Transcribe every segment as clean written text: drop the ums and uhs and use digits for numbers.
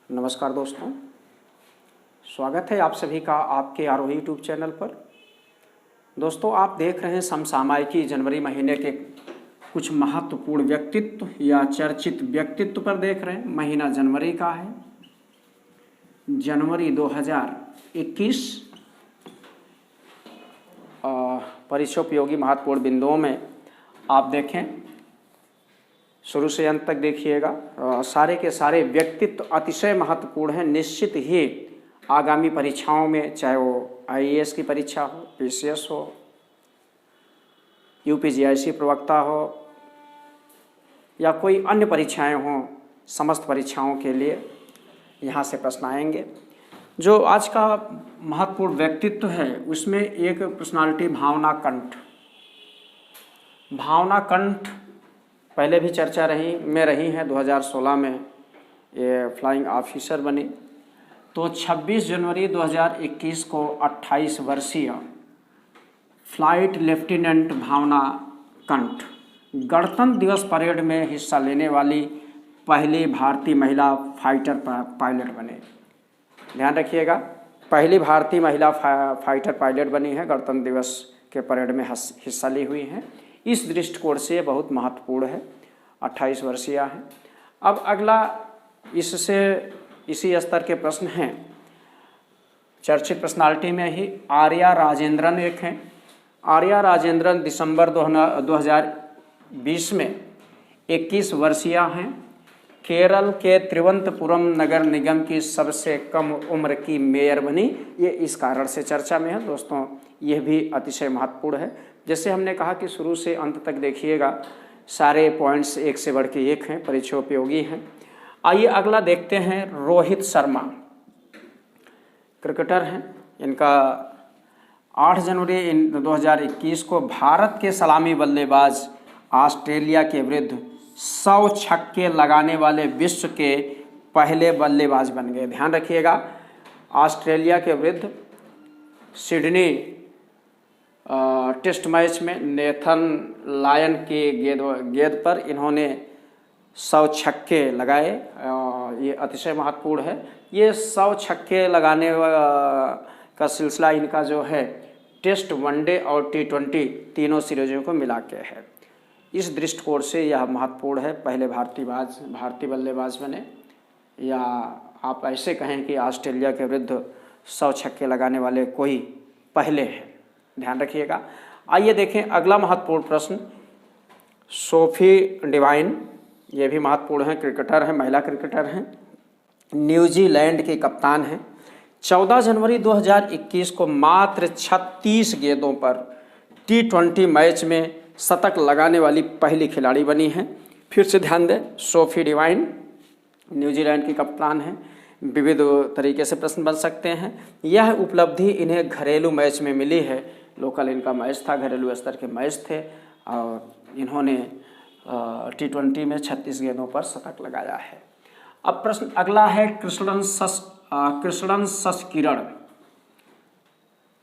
नमस्कार दोस्तों, स्वागत है आप सभी का आपके आरोही यूट्यूब चैनल पर। दोस्तों, आप देख रहे हैं समसामयिकी जनवरी महीने के कुछ महत्वपूर्ण व्यक्तित्व या चर्चित व्यक्तित्व पर देख रहे हैं। महीना जनवरी का है, जनवरी 2021। परीक्षोपयोगी महत्वपूर्ण बिंदुओं में आप देखें, शुरू से अंत तक देखिएगा। सारे के सारे व्यक्तित्व अतिशय महत्वपूर्ण हैं। निश्चित ही आगामी परीक्षाओं में, चाहे वो आईएएस की परीक्षा हो, पीसीएस हो, यूपीजीआईसी प्रवक्ता हो या कोई अन्य परीक्षाएं हों, समस्त परीक्षाओं के लिए यहाँ से प्रश्न आएंगे। जो आज का महत्वपूर्ण व्यक्तित्व है उसमें एक पर्सनालिटी भावना कंठ। भावना कंठ पहले भी चर्चा रही है। 2016 में ये फ्लाइंग ऑफिसर बनी। तो 26 जनवरी 2021 को 28 वर्षीय फ्लाइट लेफ्टिनेंट भावना कंठ गणतंत्र दिवस परेड में हिस्सा लेने वाली पहली भारतीय महिला फाइटर पायलट बने। ध्यान रखिएगा, पहली भारतीय महिला फाइटर पायलट बनी है, गणतंत्र दिवस के परेड में हिस्सा ली हुई हैं। इस दृष्टिकोण से ये बहुत महत्वपूर्ण है। 28 वर्षीय है। अब अगला इससे इसी स्तर के प्रश्न हैं। चर्चित पर्सनालिटी में ही आर्या राजेंद्रन एक हैं। आर्या राजेंद्रन दिसंबर 2020 में 21 वर्षीय हैं। केरल के तिरुवनंतपुरम नगर निगम की सबसे कम उम्र की मेयर बनी। ये इस कारण से चर्चा में है। दोस्तों, यह भी अतिशय महत्वपूर्ण है। जैसे हमने कहा कि शुरू से अंत तक देखिएगा, सारे पॉइंट्स एक से बढ़ के एक हैं, परीक्षोपयोगी हैं। आइए अगला देखते हैं। रोहित शर्मा क्रिकेटर हैं। इनका 8 जनवरी 2021 को भारत के सलामी बल्लेबाज ऑस्ट्रेलिया के विरुद्ध 100 छक्के लगाने वाले विश्व के पहले बल्लेबाज बन गए। ध्यान रखिएगा, ऑस्ट्रेलिया के विरुद्ध सिडनी टेस्ट मैच में नेथन लायन की गेंद पर इन्होंने 100 छक्के लगाए। ये अतिशय महत्वपूर्ण है। ये 100 छक्के लगाने का सिलसिला इनका जो है टेस्ट, वनडे और T20 तीनों सीरीजों को मिला के है। इस दृष्टिकोण से यह महत्वपूर्ण है। पहले भारतीय बल्लेबाज बने, या आप ऐसे कहें कि ऑस्ट्रेलिया के विरुद्ध 100 छक्के लगाने वाले कोई पहले हैं। ध्यान रखिएगा। आइए देखें अगला महत्वपूर्ण प्रश्न। सोफी डिवाइन, ये भी महत्वपूर्ण है, क्रिकेटर हैं, महिला क्रिकेटर हैं, न्यूजीलैंड के कप्तान हैं। 14 जनवरी 2021 को मात्र 36 गेंदों पर T20 मैच में शतक लगाने वाली पहली खिलाड़ी बनी हैं। फिर से ध्यान दें, सोफी डिवाइन न्यूजीलैंड की कप्तान हैं। विविध तरीके से प्रश्न बन सकते हैं। यह उपलब्धि इन्हें घरेलू मैच में मिली है। लोकल इनका मैच था, घरेलू स्तर के मैच थे, और इन्होंने T20 में 36 गेंदों पर शतक लगाया है। अब प्रश्न अगला है कृष्णन शशकिरण,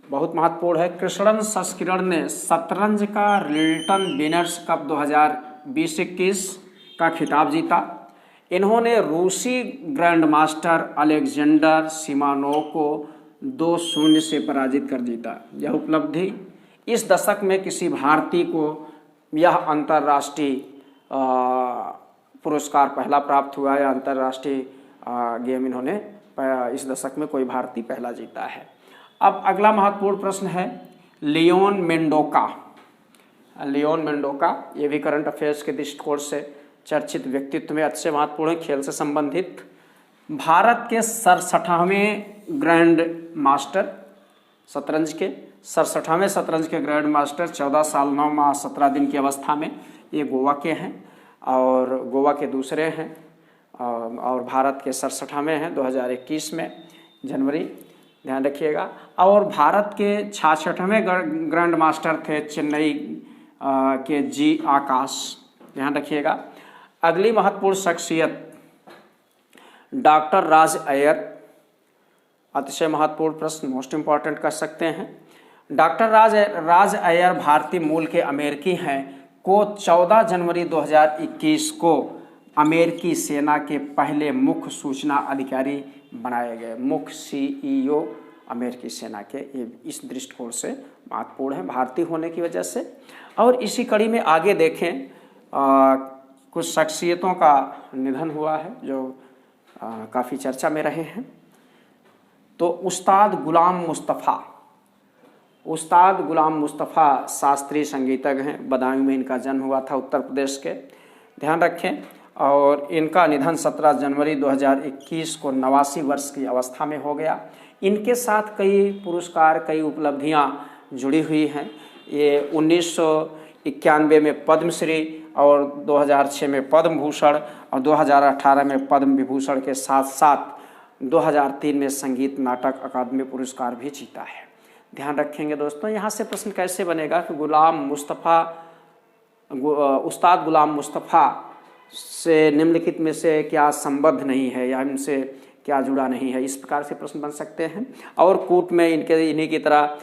बहुत महत्वपूर्ण है। कृष्णन शशकिरण ने शतरंज का रिल्टन विनर्स कप 2020-21 का खिताब जीता। इन्होंने रूसी ग्रैंड मास्टर अलेक्जेंडर सिमानोव को 2-0 से पराजित कर जीता। यह उपलब्धि इस दशक में किसी भारतीय को यह अंतर्राष्ट्रीय पुरस्कार पहला प्राप्त हुआ है। अंतर्राष्ट्रीय गेम इन्होंने इस दशक में कोई भारतीय पहला जीता है। अब अगला महत्वपूर्ण प्रश्न है लियोन मेंडोका। लियोन मेंडोका, ये भी करंट अफेयर्स के दृष्टिकोण से चर्चित व्यक्तित्व में अच्छे महत्वपूर्ण है। खेल से संबंधित भारत के 67वें ग्रैंड मास्टर, शतरंज के 67वें शतरंज के ग्रैंड मास्टर, 14 साल 9 माह 17 दिन की अवस्था में ये गोवा के हैं, और गोवा के दूसरे हैं, और भारत के 67वें हैं 2021 में जनवरी। ध्यान रखिएगा। और भारत के 66वें ग्रैंड मास्टर थे चेन्नई के जी आकाश। ध्यान रखिएगा। अगली महत्वपूर्ण शख्सियत डॉक्टर राज अय्यर, अतिशय महत्वपूर्ण प्रश्न, मोस्ट इम्पॉर्टेंट कर सकते हैं। डॉक्टर राज अय्यर भारतीय मूल के अमेरिकी हैं, को 14 जनवरी 2021 को अमेरिकी सेना के पहले मुख्य सूचना अधिकारी बनाए गए। मुख्य CEO अमेरिकी सेना के, ये इस दृष्टिकोण से महत्वपूर्ण है भारतीय होने की वजह से। और इसी कड़ी में आगे देखें, कुछ शख्सियतों का निधन हुआ है जो काफ़ी चर्चा में रहे हैं। तो उस्ताद गुलाम मुस्तफ़ा शास्त्रीय संगीतज्ञ हैं। बदायूं में इनका जन्म हुआ था, उत्तर प्रदेश के, ध्यान रखें। और इनका निधन 17 जनवरी 2021 को 89 वर्ष की अवस्था में हो गया। इनके साथ कई पुरस्कार, कई उपलब्धियां जुड़ी हुई हैं। ये 1991 में पद्मश्री और 2006 में पद्म भूषण और 2018 में पद्म विभूषण के साथ साथ 2003 में संगीत नाटक अकादमी पुरस्कार भी जीता है। ध्यान रखेंगे दोस्तों। यहाँ से प्रश्न कैसे बनेगा कि उस्ताद गुलाम मुस्तफ़ा से निम्नलिखित में से क्या संबद्ध नहीं है या इनसे क्या जुड़ा नहीं है, इस प्रकार से प्रश्न बन सकते हैं। और कूट में इन्हीं की तरह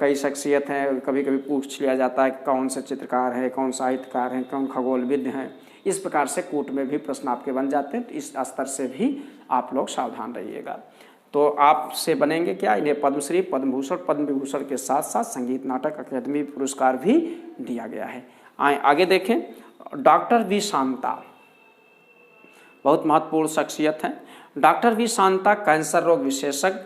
कई शख्सियत हैं। कभी कभी पूछ लिया जाता है कि कौन से चित्रकार हैं, कौन साहित्यकार हैं, कौन खगोलविद हैं। इस प्रकार से कूट में भी प्रश्न आपके बन जाते हैं। तो इस स्तर से भी आप लोग सावधान रहिएगा। तो आपसे बनेंगे क्या, इन्हें पद्मश्री, पद्म भूषण, पद्म विभूषण के साथ साथ संगीत नाटक अकादमी पुरस्कार भी दिया गया है। आगे देखें, डॉक्टर वी शांता बहुत महत्वपूर्ण शख्सियत हैं। डॉक्टर वी शांता कैंसर रोग विशेषज्ञ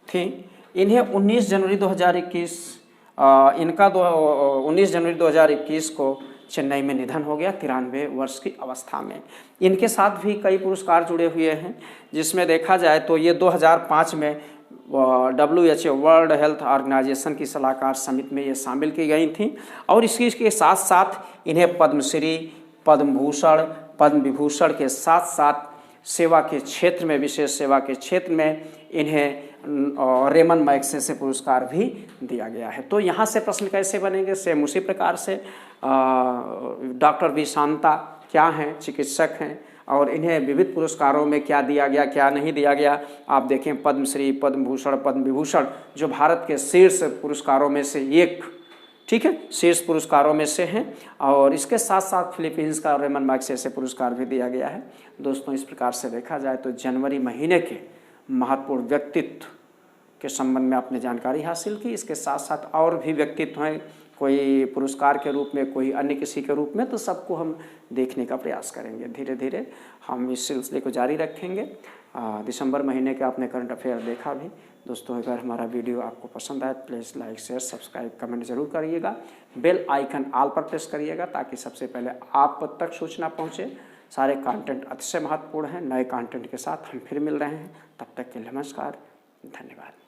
थी। इन्हें 19 जनवरी 2021 को चेन्नई में निधन हो गया 93 वर्ष की अवस्था में। इनके साथ भी कई पुरस्कार जुड़े हुए हैं, जिसमें देखा जाए तो ये 2005 में WHO वर्ल्ड हेल्थ ऑर्गेनाइजेशन की सलाहकार समिति में ये शामिल की गई थी। और इसी के साथ साथ इन्हें पद्मश्री, पद्म भूषण, पद्म विभूषण के साथ साथ सेवा के क्षेत्र में, विशेष सेवा के क्षेत्र में इन्हें रेमन मैग्सेसे पुरस्कार भी दिया गया है। तो यहाँ से प्रश्न कैसे बनेंगे, सेम उसी प्रकार से डॉक्टर वी शांता क्या हैं, चिकित्सक हैं, और इन्हें विविध पुरस्कारों में क्या दिया गया, क्या नहीं दिया गया। आप देखें पद्मश्री, पद्म भूषण, पद्म विभूषण जो भारत के शीर्ष पुरस्कारों में से एक, ठीक है, शीर्ष पुरस्कारों में से हैं। और इसके साथ साथ फिलीपींस का रेमन मैग्सेसे पुरस्कार भी दिया गया है। दोस्तों, इस प्रकार से देखा जाए तो जनवरी महीने के महत्वपूर्ण व्यक्तित्व के संबंध में आपने जानकारी हासिल की। इसके साथ साथ और भी व्यक्तित्व हैं, कोई पुरस्कार के रूप में, कोई अन्य किसी के रूप में, तो सबको हम देखने का प्रयास करेंगे। धीरे धीरे हम इस सिलसिले को जारी रखेंगे। दिसंबर महीने के आपने करंट अफेयर देखा भी। दोस्तों, अगर हमारा वीडियो आपको पसंद आए please like, share, subscribe, comment जरूर करिएगा। बेल आइकन ऑल पर प्रेस करिएगा ताकि सबसे पहले आप तक सूचना पहुँचे। सारे कंटेंट अतिशय महत्वपूर्ण हैं। नए कंटेंट के साथ हम फिर मिल रहे हैं। तब तक के लिए नमस्कार, धन्यवाद।